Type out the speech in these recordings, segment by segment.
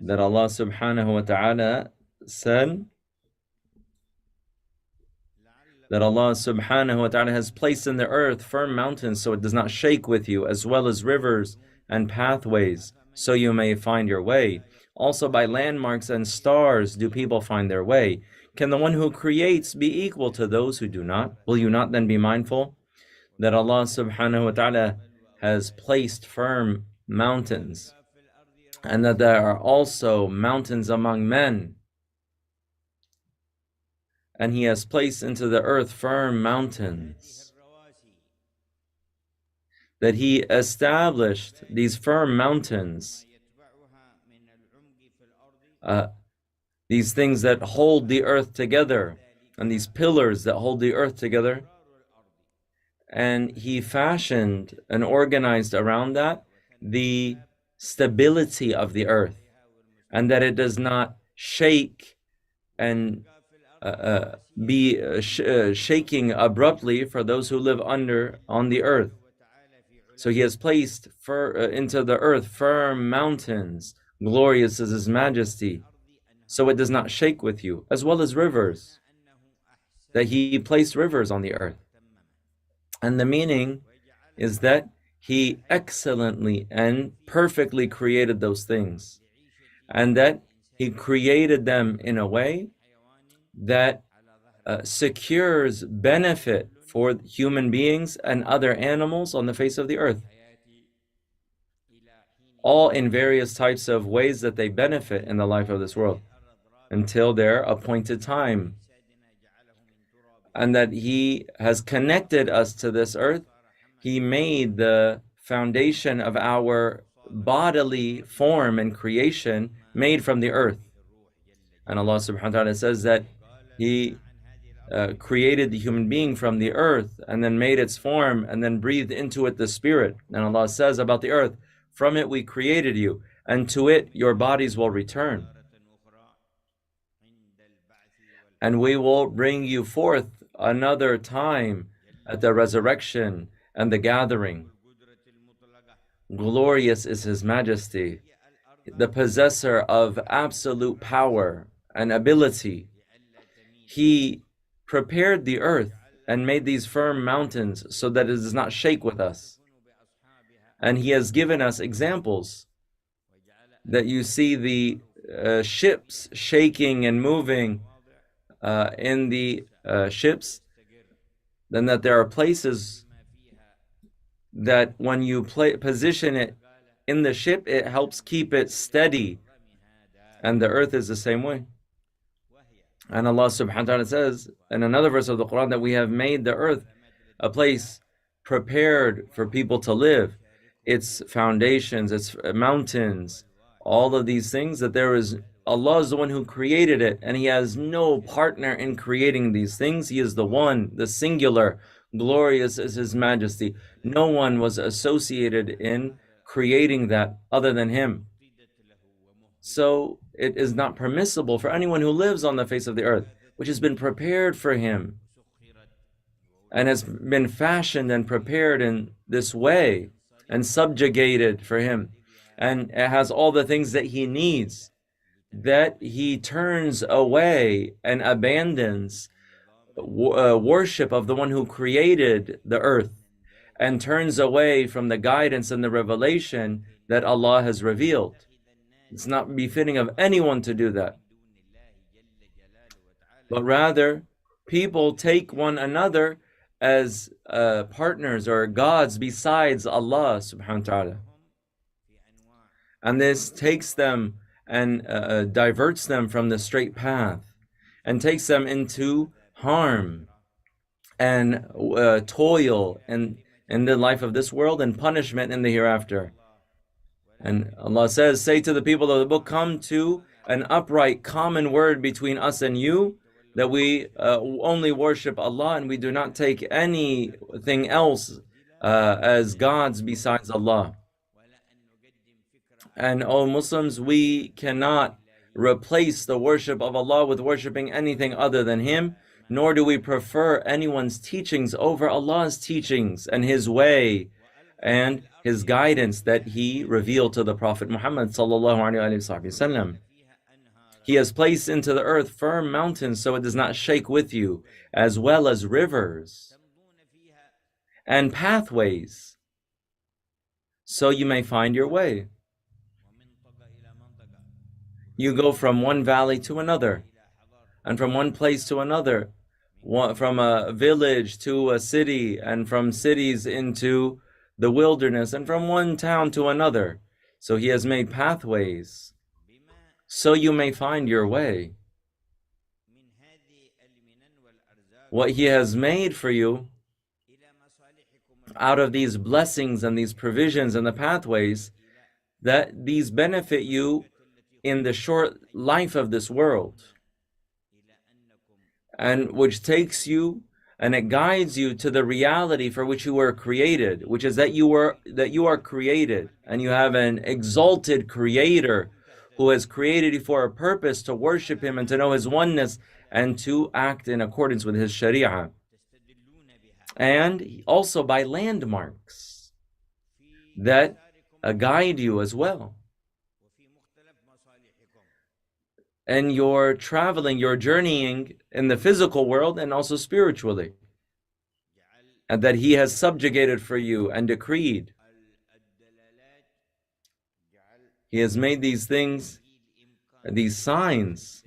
that Allah subhanahu wa ta'ala said that Allah subhanahu wa ta'ala has placed in the earth firm mountains so it does not shake with you, as well as rivers and pathways, so you may find your way. Also by landmarks and stars do people find their way. Can the one who creates be equal to those who do not? Will you not then be mindful that Allah subhanahu wa ta'ala has placed firm mountains, and that there are also mountains among men, and He has placed into the earth firm mountains, that He established these firm mountains, these things that hold the earth together, and these pillars that hold the earth together, and He fashioned and organized around that the stability of the earth, and that it does not shake and be shaking abruptly for those who live on the earth. So He has placed into the earth firm mountains, glorious is His majesty, so it does not shake with you, as well as rivers, that He placed rivers on the earth. And the meaning is that He excellently and perfectly created those things, and that He created them in a way that secures benefit for human beings and other animals on the face of the earth, all in various types of ways that they benefit in the life of this world until their appointed time. And that He has connected us to this earth. He made the foundation of our bodily form and creation made from the earth. And Allah subhanahu wa ta'ala says that He created the human being from the earth, and then made its form, and then breathed into it the spirit. And Allah says about the earth, from it we created you, and to it your bodies will return. And we will bring you forth another time at the resurrection and the gathering. Glorious is His majesty, the possessor of absolute power and ability. He prepared the earth and made these firm mountains so that it does not shake with us. And He has given us examples that you see the ships shaking and moving in the ships, then that there are places that when you position it in the ship, it helps keep it steady. And the earth is the same way. And Allah subhanahu wa ta'ala says in another verse of the Quran that we have made the earth a place prepared for people to live. Its foundations, its mountains, all of these things, that there is, Allah is the one who created it, and He has no partner in creating these things. He is the one, the singular, glorious is His majesty. No one was associated in creating that other than Him. So it is not permissible for anyone who lives on the face of the earth, which has been prepared for him and has been fashioned and prepared in this way and subjugated for him, and it has all the things that he needs, that he turns away and abandons worship of the one who created the earth, and turns away from the guidance and the revelation that Allah has revealed. It's not befitting of anyone to do that. But rather, people take one another as partners or gods besides Allah subhanahu wa ta'ala. And this takes them and diverts them from the straight path, and takes them into harm and toil in the life of this world, and punishment in the hereafter. And Allah says, say to the people of the book, come to an upright common word between us and you, that we only worship Allah and we do not take anything else as gods besides Allah. And O Muslims, we cannot replace the worship of Allah with worshipping anything other than Him, nor do we prefer anyone's teachings over Allah's teachings and His way and his guidance that he revealed to the Prophet Muhammad sallallahu alaihi wasallam. He has placed into the earth firm mountains so it does not shake with you, as well as rivers and pathways, so you may find your way. You go from one valley to another, and from one place to another, from a village to a city, and from cities into the wilderness, and from one town to another. So he has made pathways, so you may find your way. What he has made for you out of these blessings and these provisions and the pathways, that these benefit you in the short life of this world, and which takes you and it guides you to the reality for which you were created, which is that you are created and you have an exalted creator who has created you for a purpose, to worship him and to know his oneness and to act in accordance with his sharia. And also by landmarks that guide you as well. And you're traveling, you're journeying in the physical world and also spiritually. And that he has subjugated for you and decreed. He has made these things, these signs.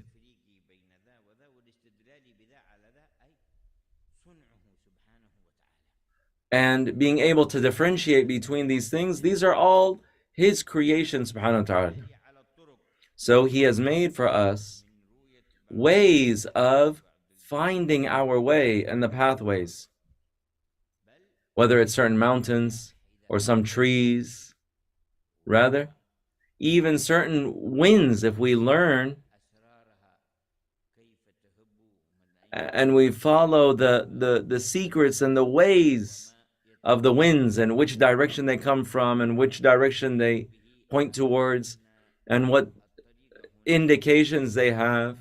And being able to differentiate between these things, these are all his creations, subhanahu wa ta'ala. So he has made for us ways of finding our way in the pathways, whether it's certain mountains or some trees, rather, even certain winds. If we learn and we follow the secrets and the ways of the winds and which direction they come from and which direction they point towards and what indications they have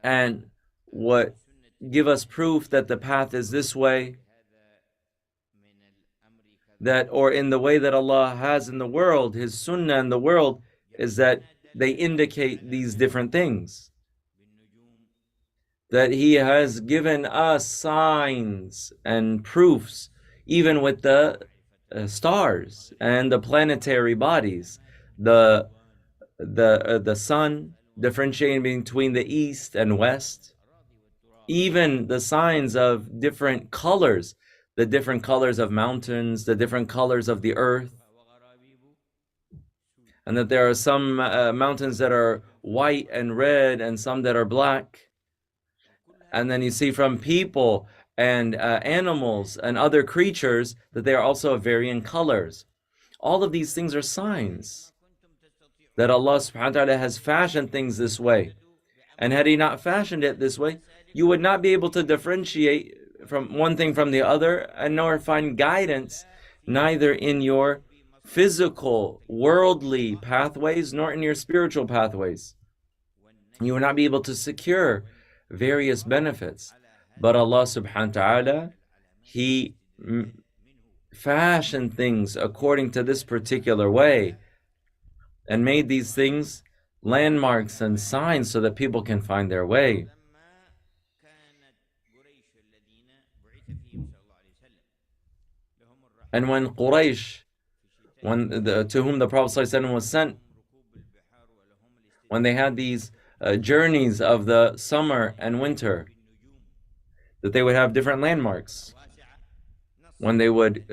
and what give us proof that the path is this way, that or in the way that Allah has in the world, his sunnah in the world, is that they indicate these different things, that he has given us signs and proofs even with the stars and the planetary bodies, the sun differentiating between the east and west, even the signs of different colors, the different colors of mountains, the different colors of the earth, and that there are some mountains that are white and red and some that are black. And then you see from people and animals and other creatures that they are also of varying colors. All of these things are signs that Allah subhanahu wa ta'ala has fashioned things this way. And had he not fashioned it this way, you would not be able to differentiate from one thing from the other, and nor find guidance neither in your physical, worldly pathways, nor in your spiritual pathways. You would not be able to secure various benefits. But Allah subhanahu wa ta'ala, he fashioned things according to this particular way and made these things landmarks and signs so that people can find their way. And when Quraysh, to whom the Prophet ﷺ was sent, when they had these journeys of the summer and winter, that they would have different landmarks. When they would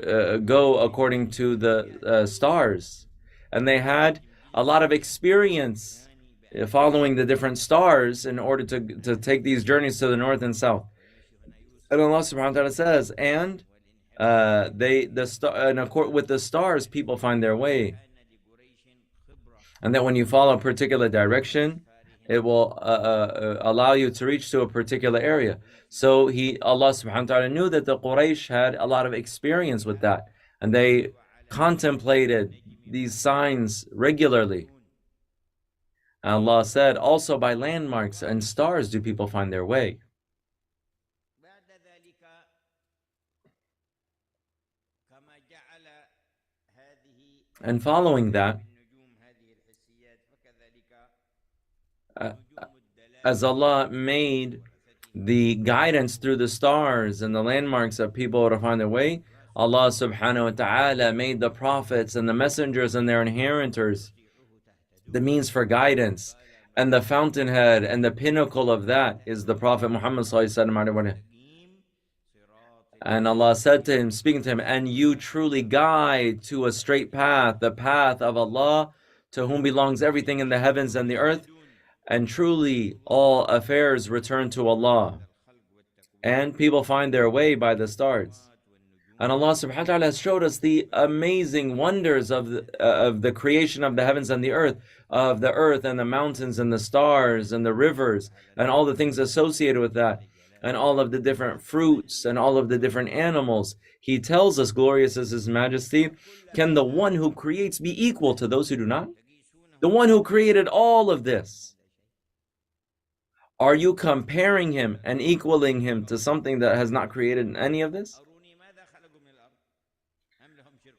go according to the stars, and they had a lot of experience following the different stars in order to take these journeys to the north and south. And Allah subhanahu wa ta'ala says, and with the stars people find their way, and that when you follow a particular direction, it will allow you to reach to a particular area. So Allah subhanahu wa ta'ala knew that the Quraysh had a lot of experience with that, and they contemplated these signs regularly. And Allah said, also by landmarks and stars do people find their way. And following that, uh, as Allah made the guidance through the stars and the landmarks that people to find their way, Allah subhanahu wa ta'ala made the prophets and the messengers and their inheritors the means for guidance. And the fountainhead and the pinnacle of that is the Prophet Muhammad sallallahu alaihi wasallam. And Allah said to him, speaking to him, and you truly guide to a straight path, the path of Allah, to whom belongs everything in the heavens and the earth, and truly all affairs return to Allah. And people find their way by the stars. And Allah subhanahu wa ta'ala has showed us the amazing wonders of the creation of the heavens and the earth and the mountains and the stars and the rivers and all the things associated with that, and all of the different fruits and all of the different animals. He tells us, glorious is His Majesty, can the one who creates be equal to those who do not? The one who created all of this. Are you comparing Him and equaling Him to something that has not created any of this?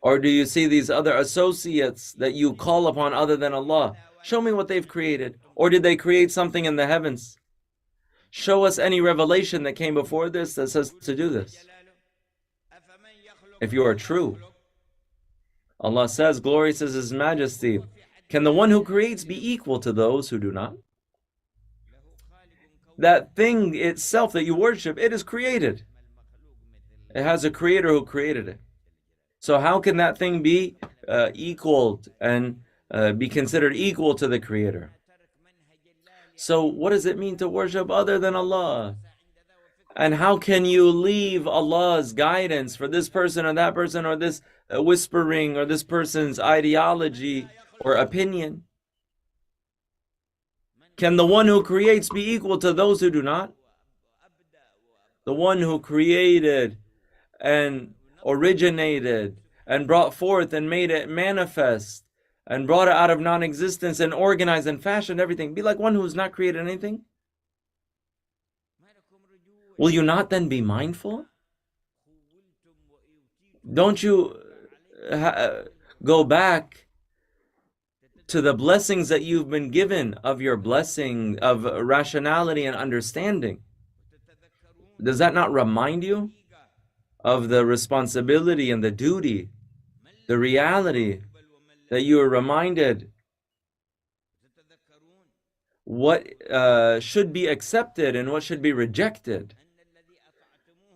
Or do you see these other associates that you call upon other than Allah? Show me what they've created. Or did they create something in the heavens? Show us any revelation that came before this that says to do this. If you are true, Allah says, glorious is His Majesty, can the one who creates be equal to those who do not? That thing itself that you worship, it is created. It has a creator who created it. So how can that thing be equaled and be considered equal to the creator? So what does it mean to worship other than Allah? And how can you leave Allah's guidance for this person or that person, or this whispering, or this person's ideology or opinion? Can the one who creates be equal to those who do not? The one who created and originated and brought forth and made it manifest and brought it out of non-existence and organized and fashioned everything, be like one who's not created anything? Will you not then be mindful? Don't you go back to the blessings that you've been given of your blessing of rationality and understanding? Does that not remind you of the responsibility and the duty, the reality that you are reminded what should be accepted and what should be rejected?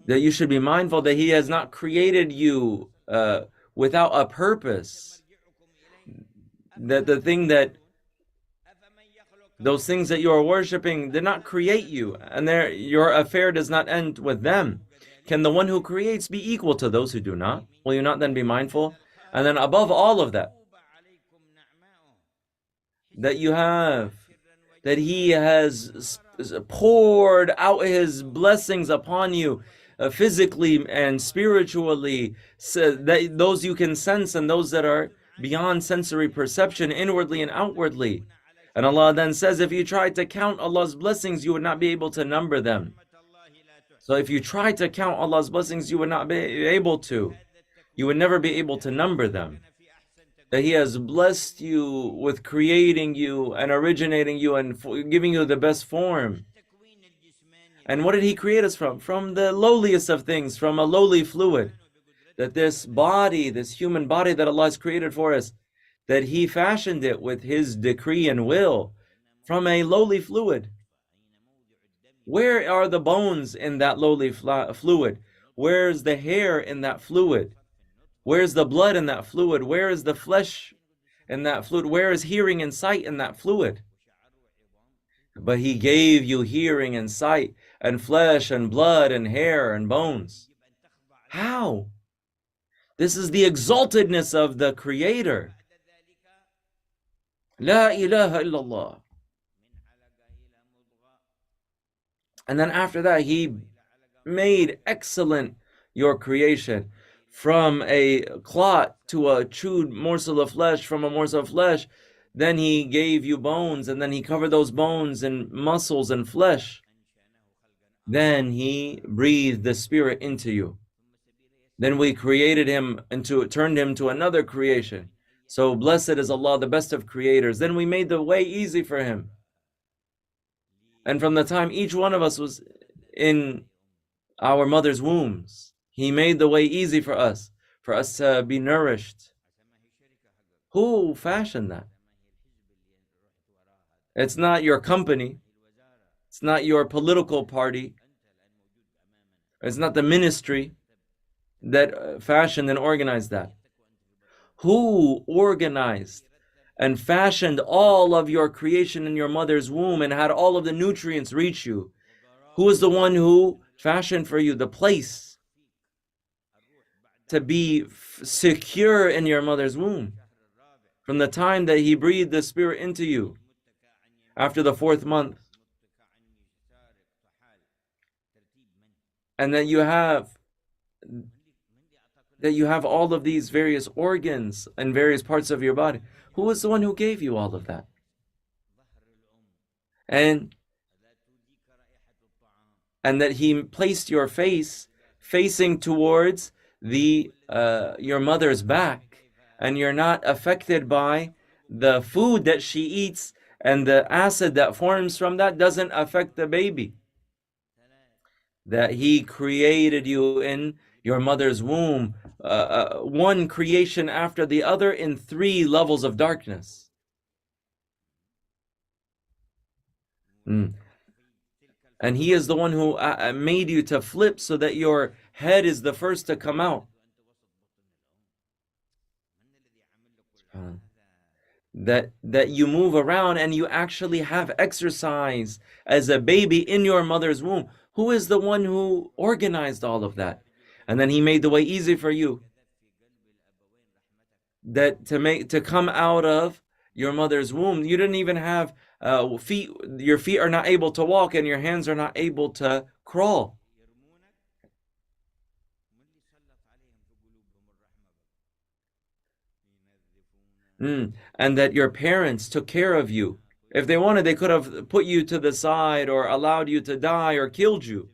That you should be mindful that He has not created you without a purpose. That those things that you are worshiping did not create you, and your affair does not end with them. Can the one who creates be equal to those who do not? Will you not then be mindful? And then above all of that, that you have, that He has poured out His blessings upon you physically and spiritually, so that those you can sense and those that are beyond sensory perception, inwardly and outwardly. And Allah then says, if you tried to count Allah's blessings, you would not be able to number them. So if you try to count Allah's blessings, you would not be able to. You would never be able to number them. That He has blessed you with creating you and originating you and giving you the best form. And what did He create us from? From the lowliest of things, from a lowly fluid. That this body, this human body that Allah has created for us, that He fashioned it with His decree and will from a lowly fluid. Where are the bones in that lowly fluid? Where's the hair in that fluid? Where's the blood in that fluid? Where is the flesh in that fluid? Where is hearing and sight in that fluid? But He gave you hearing and sight and flesh and blood and hair and bones. How? This is the exaltedness of the Creator. La ilaha illallah. And then after that, He made excellent your creation. From a clot to a chewed morsel of flesh, from a morsel of flesh, then He gave you bones, and then He covered those bones in muscles and flesh. Then He breathed the Spirit into you. Then we created Him turned Him to another creation. So blessed is Allah, the best of creators. Then we made the way easy for him. And from the time each one of us was in our mother's wombs, he made the way easy for us to be nourished. Who fashioned that? It's not your company. It's not your political party. It's not the ministry that fashioned and organized that. Who organized and fashioned all of your creation in your mother's womb and had all of the nutrients reach you? Who is the one who fashioned for you the place to be secure in your mother's womb? From the time that he breathed the spirit into you, after the 4th month, and that you have all of these various organs and various parts of your body. Who was the one who gave you all of that? And that he placed your face facing towards your mother's back, and you're not affected by the food that she eats, and the acid that forms from that doesn't affect the baby. That he created you in your mother's womb, one creation after the other in 3 levels of darkness. And he is the one who made you to flip so that your head is the first to come out. That you move around and you actually have exercise as a baby in your mother's womb. Who is the one who organized all of that? And then he made the way easy for you, that to come out of your mother's womb. You didn't even have feet. Your feet are not able to walk, and your hands are not able to crawl. And that your parents took care of you. If they wanted, they could have put you to the side or allowed you to die or killed you.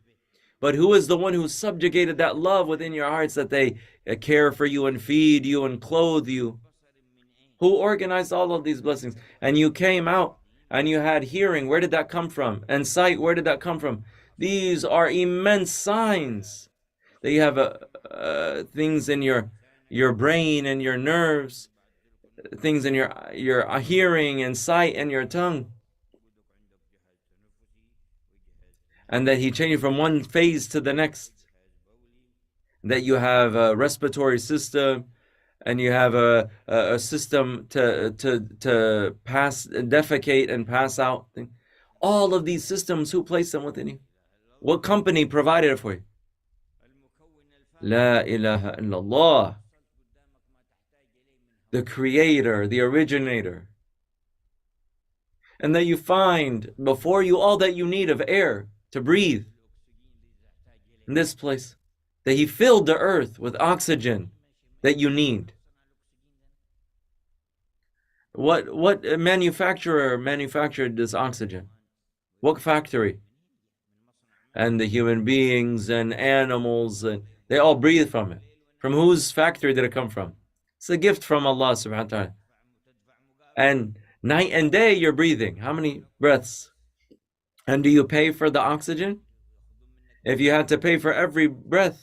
But who is the one who subjugated that love within your hearts, that they care for you and feed you and clothe you? Who organized all of these blessings? And you came out and you had hearing. Where did that come from? And sight, where did that come from? These are immense signs that you have things in your brain and your nerves, things in your hearing and sight and your tongue. And that he changed you from one phase to the next. That you have a respiratory system, and you have a system to pass, defecate and pass out. All of these systems, who placed them within you? What company provided it for you? La ilaha illallah. The creator, the originator. And that you find before you all that you need of air to breathe in this place. That he filled the earth with oxygen that you need. What manufacturer manufactured this oxygen? What factory? And the human beings and animals, and they all breathe from it. From whose factory did it come from? It's a gift from Allah subhanahu wa ta'ala. And night and day you're breathing. How many breaths? And do you pay for the oxygen? If you had to pay for every breath,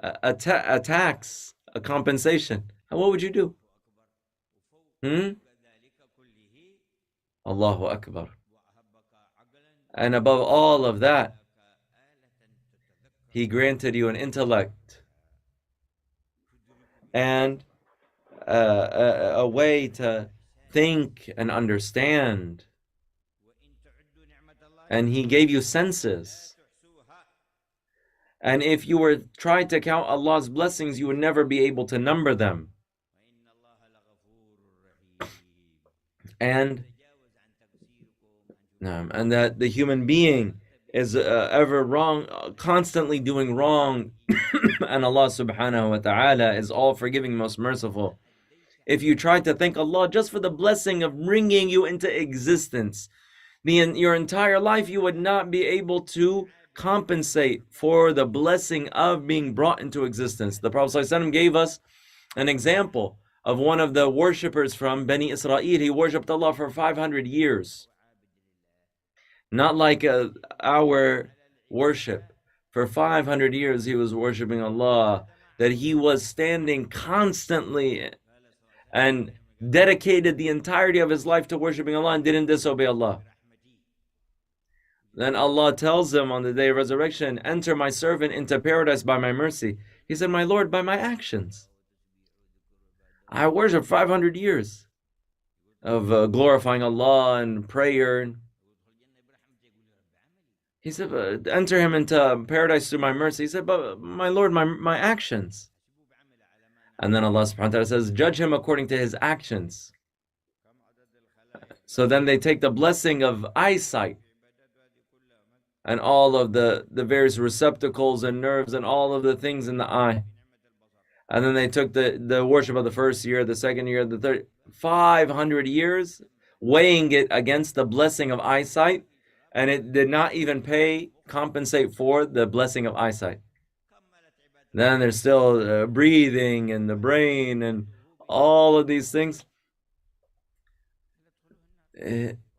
a tax, a compensation, what would you do? Allahu Akbar. And above all of that, he granted you an intellect and a way to think and understand. And he gave you senses. And if you were trying to count Allah's blessings, you would never be able to number them. And that the human being is ever wrong, constantly doing wrong, and Allah subhanahu wa ta'ala is all forgiving, most merciful. If you try to thank Allah just for the blessing of bringing you into existence, your entire life you would not be able to compensate for the blessing of being brought into existence. The Prophet ﷺ gave us an example of one of the worshippers from Bani Israel. He worshipped Allah for 500 years. Not like our worship. For 500 years he was worshipping Allah, that he was standing constantly and dedicated the entirety of his life to worshipping Allah and didn't disobey Allah. Then Allah tells him on the day of resurrection, enter my servant into paradise by my mercy. He said, my Lord, by my actions. I worship 500 years of glorifying Allah and prayer. He said, enter him into paradise through my mercy. He said, but my Lord, my actions. And then Allah subhanahu wa ta'ala says, judge him according to his actions. So then they take the blessing of eyesight and all of the various receptacles and nerves and all of the things in the eye. And then they took the worship of the first year, the second year, the third, 500 years, weighing it against the blessing of eyesight, and it did not even compensate for the blessing of eyesight. Then there's still breathing and the brain and all of these things.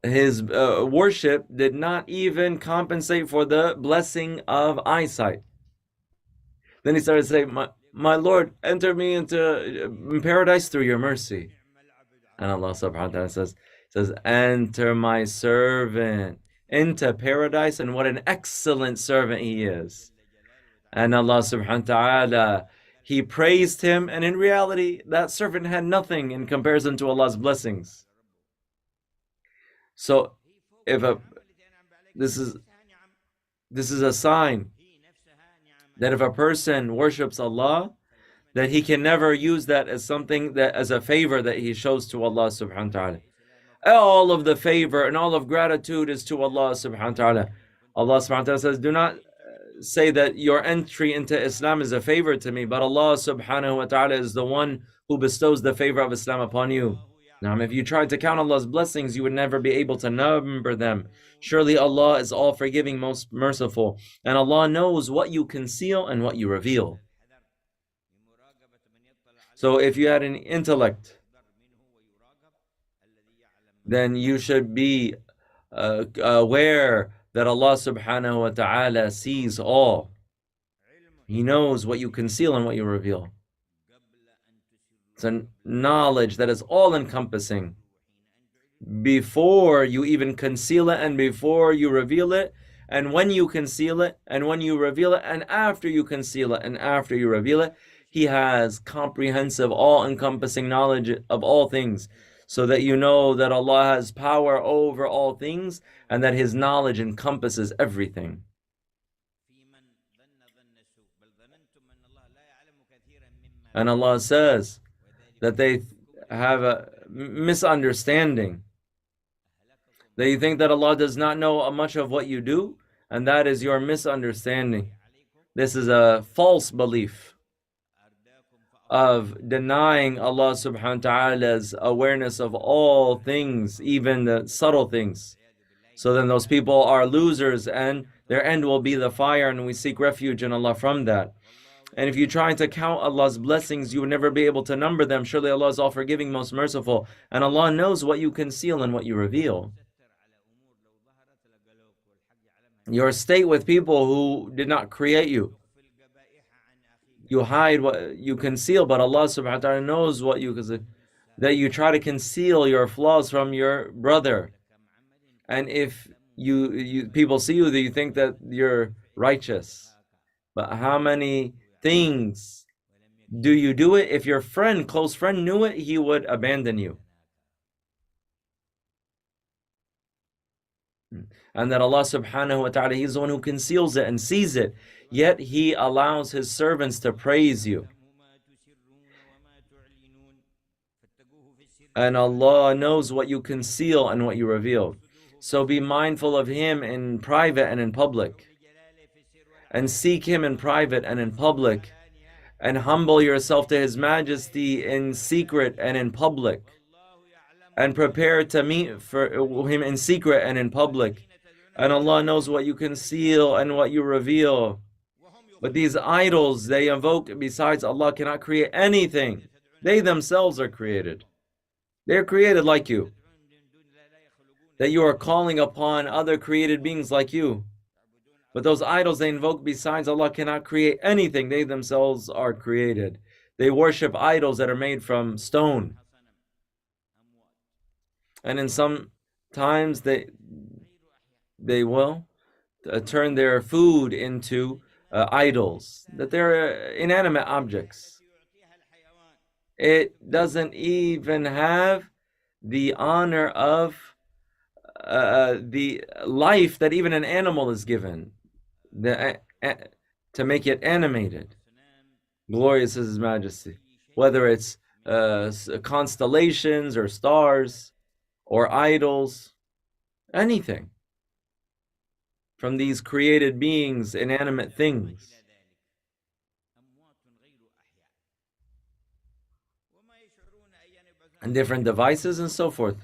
His worship did not even compensate for the blessing of eyesight. Then he started saying, my Lord, enter me into paradise through your mercy. And Allah subhanahu wa ta'ala says, enter my servant into paradise, and what an excellent servant he is. And Allah subhanahu wa ta'ala, he praised him, and in reality, that servant had nothing in comparison to Allah's blessings. So, this is a sign that if a person worships Allah, that he can never use that as something that as a favor that he shows to Allah subhanahu wa ta'ala. All of the favor and all of gratitude is to Allah subhanahu wa ta'ala. Allah subhanahu wa ta'ala says, do not say that your entry into Islam is a favor to me, but Allah subhanahu wa ta'ala is the one who bestows the favor of Islam upon you. Now, if you tried to count Allah's blessings, you would never be able to number them. Surely Allah is all forgiving, most merciful. And Allah knows what you conceal and what you reveal. So if you had an intellect, then you should be aware that Allah subhanahu wa ta'ala sees all. He knows what you conceal and what you reveal. It's a knowledge that is all-encompassing. Before you even conceal it and before you reveal it, and when you conceal it and when you reveal it, and after you conceal it and after you reveal it, He has comprehensive, all-encompassing knowledge of all things, so that you know that Allah has power over all things and that His knowledge encompasses everything. And Allah says that they have a misunderstanding. They think that Allah does not know much of what you do, and that is your misunderstanding. This is a false belief of denying Allah subhanahu wa ta'ala's awareness of all things, even the subtle things. So then those people are losers and their end will be the fire, and we seek refuge in Allah from that. And if you try to count Allah's blessings, you will never be able to number them. Surely Allah is all forgiving, most merciful. And Allah knows what you conceal and what you reveal. Your state with people who did not create you. You hide what you conceal, but Allah subhanahu wa ta'ala knows what you conceal. That you try to conceal your flaws from your brother. And if people see you, you think that you're righteous. But how many things do you do it? If your close friend knew it, he would abandon you. And that Allah subhanahu wa ta'ala, He's the one who conceals it and sees it, yet He allows His servants to praise you. And Allah knows what you conceal and what you reveal. So be mindful of Him in private and in public. And seek Him in private and in public. And humble yourself to His majesty in secret and in public. And prepare to meet for Him in secret and in public. And Allah knows what you conceal and what you reveal. But these idols they invoke besides Allah cannot create anything. They themselves are created. They're created like you. That you are calling upon other created beings like you. But those idols they invoke besides Allah cannot create anything. They themselves are created. They worship idols that are made from stone. And in some times they will turn their food into idols, that they're inanimate objects. It doesn't even have the honor of the life that even an animal is given, to make it animated. Glorious is His Majesty. Whether it's constellations or stars or idols, anything from these created beings, inanimate things. And different devices and so forth,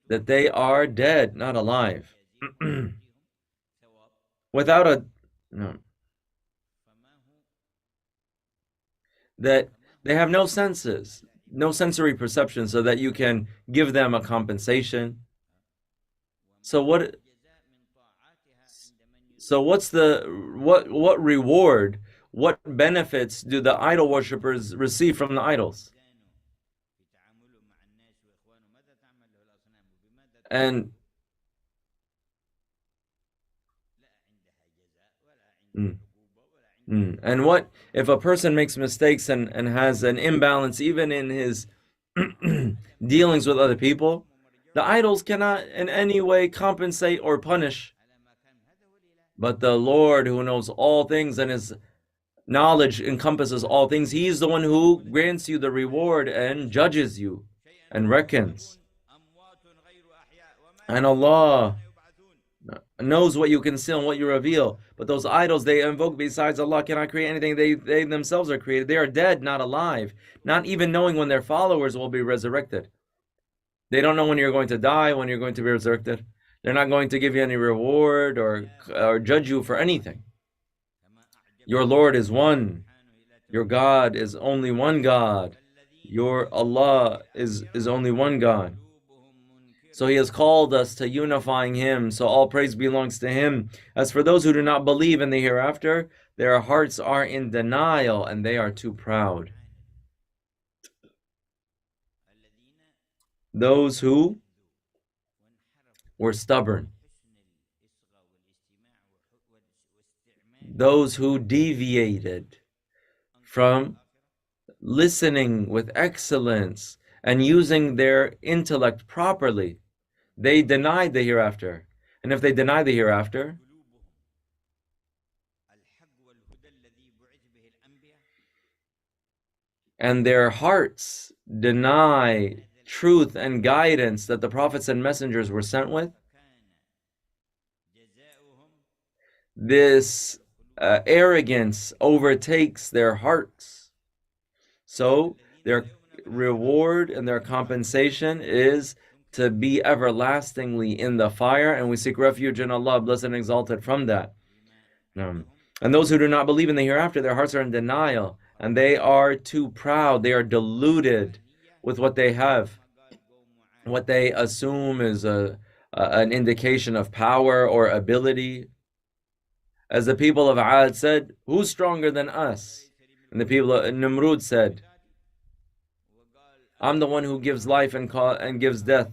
that they are dead, not alive. Without a no. That they have no senses, no sensory perception, so that you can give them a compensation. So what's what reward, what benefits do the idol worshippers receive from the idols? And and what if a person makes mistakes and has an imbalance even in his dealings with other people? The idols cannot in any way compensate or punish. But the Lord, who knows all things and His knowledge encompasses all things, He is the one who grants you the reward and judges you and reckons. And Allah knows what you conceal and what you reveal. But those idols they invoke besides Allah cannot create anything. They themselves are created. They are dead, not alive, not even knowing when their followers will be resurrected. They don't know when you're going to die, when you're going to be resurrected. They're not going to give you any reward or judge you for anything. Your Lord is one. Your God is only one God. Your Allah is only one God. So He has called us to unifying Him, so all praise belongs to Him. As for those who do not believe in the hereafter, their hearts are in denial and they are too proud. Those who were stubborn, those who deviated from listening with excellence and using their intellect properly, they denied the hereafter. And if they deny the hereafter, and their hearts deny truth and guidance that the prophets and messengers were sent with, this arrogance overtakes their hearts. So their reward and their compensation is to be everlastingly in the fire, and we seek refuge in Allah, blessed and exalted, from that. And those who do not believe in the hereafter, their hearts are in denial, and they are too proud. They are deluded with what they have, what they assume is an indication of power or ability. As the people of Ad said, who's stronger than us? And the people of Nimrud said, I'm the one who gives life and gives death.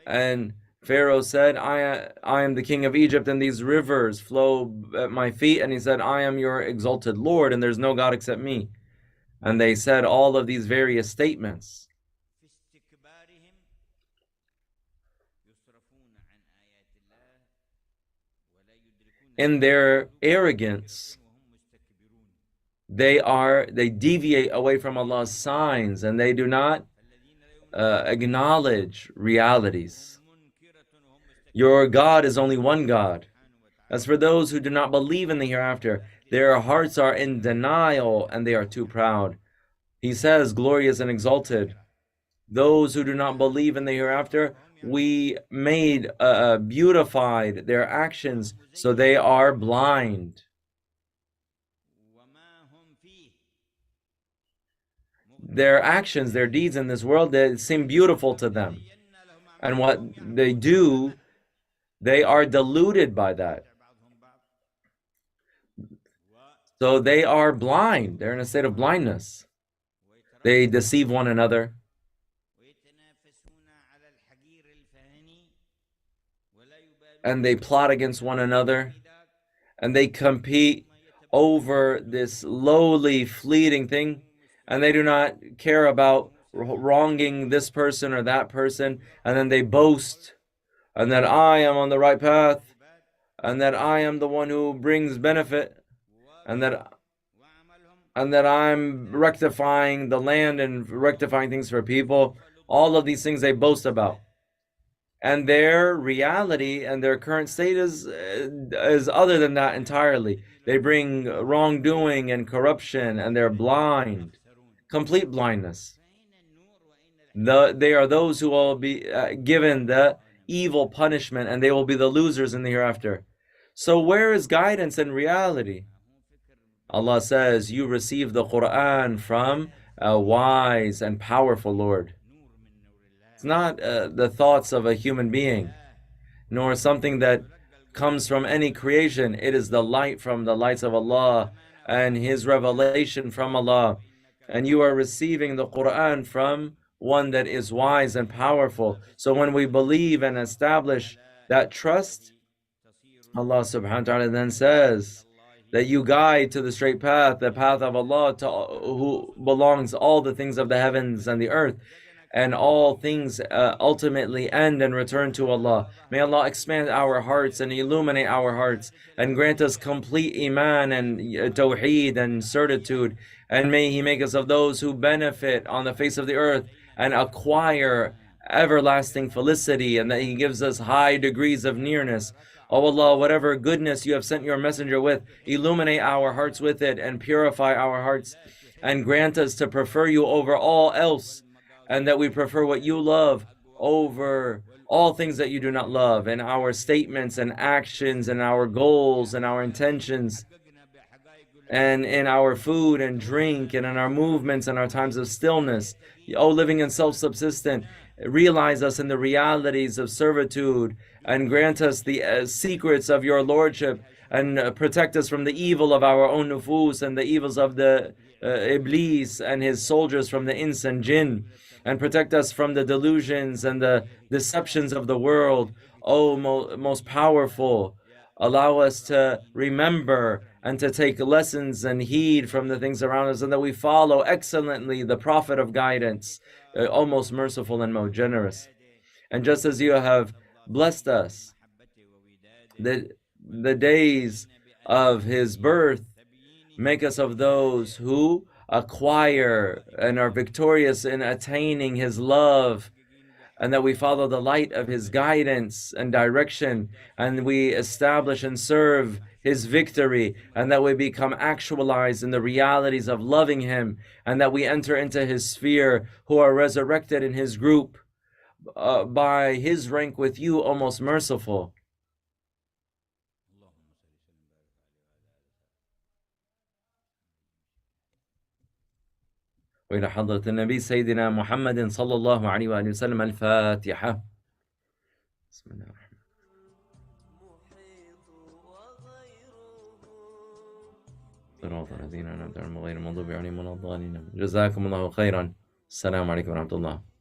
And Pharaoh said, I am the king of Egypt, and these rivers flow at my feet. And he said, I am your exalted Lord, and there's no God except me. And they said all of these various statements. In their arrogance, they deviate away from Allah's signs, and they do not acknowledge realities. Your God is only one God. As for those who do not believe in the hereafter, their hearts are in denial and they are too proud. He says, glorious and exalted, those who do not believe in the hereafter, we made beautified their actions, so they are blind. their actions, their deeds in this world, they seem beautiful to them. And what they do, they are deluded by that. So they are blind. They're in a state of blindness. They deceive one another. And they plot against one another. And they compete over this lowly, fleeting thing. And they do not care about wronging this person or that person. And then they boast, and that I am on the right path, and that I am the one who brings benefit, and that I'm rectifying the land and rectifying things for people. All of these things they boast about. And their reality and their current state is other than that entirely. They bring wrongdoing and corruption, and they're blind, complete blindness. They are those who will be given the evil punishment, and they will be the losers in the hereafter. So where is guidance and reality? Allah says, you receive the Quran from a wise and powerful Lord. It's not the thoughts of a human being, nor something that comes from any creation. It is the light from the lights of Allah and His revelation from Allah. And you are receiving the Quran from one that is wise and powerful. So when we believe and establish that trust, Allah subhanahu wa ta'ala then says that you guide to the straight path, the path of Allah, to who belongs all the things of the heavens and the earth. And all things ultimately end and return to Allah. May Allah expand our hearts and illuminate our hearts, and grant us complete iman and tawheed and certitude. And may He make us of those who benefit on the face of the earth and acquire everlasting felicity, and that He gives us high degrees of nearness. O Allah, whatever goodness you have sent your messenger with, illuminate our hearts with it and purify our hearts, and grant us to prefer you over all else, and that we prefer what you love over all things that you do not love, and our statements and actions and our goals and our intentions, and in our food and drink, and in our movements and our times of stillness. O living and self-subsistent, realize us in the realities of servitude, and grant us the secrets of your lordship, and protect us from the evil of our own nufus and the evils of the Iblis and his soldiers from the ins and jinn, and protect us from the delusions and the deceptions of the world. O most powerful, allow us to remember and to take lessons and heed from the things around us, and that we follow excellently the Prophet of guidance, O most merciful and most generous. And just as you have blessed us, the days of his birth, make us of those who acquire and are victorious in attaining his love, and that we follow the light of his guidance and direction, and we establish and serve his victory, and that we become actualized in the realities of loving him, and that we enter into his sphere, who are resurrected in his group by his rank with you, O most merciful. وإلى حضرة النبي سيدنا محمد صلى الله عليه وآله وسلم. الفاتحة. بسم الله الرحمن الرحيم. صراط الذين أنعمت عليهم غير المغضوب عليهم ولا الضالين. جزاكم الله خيرا. السلام عليكم ورحمة الله.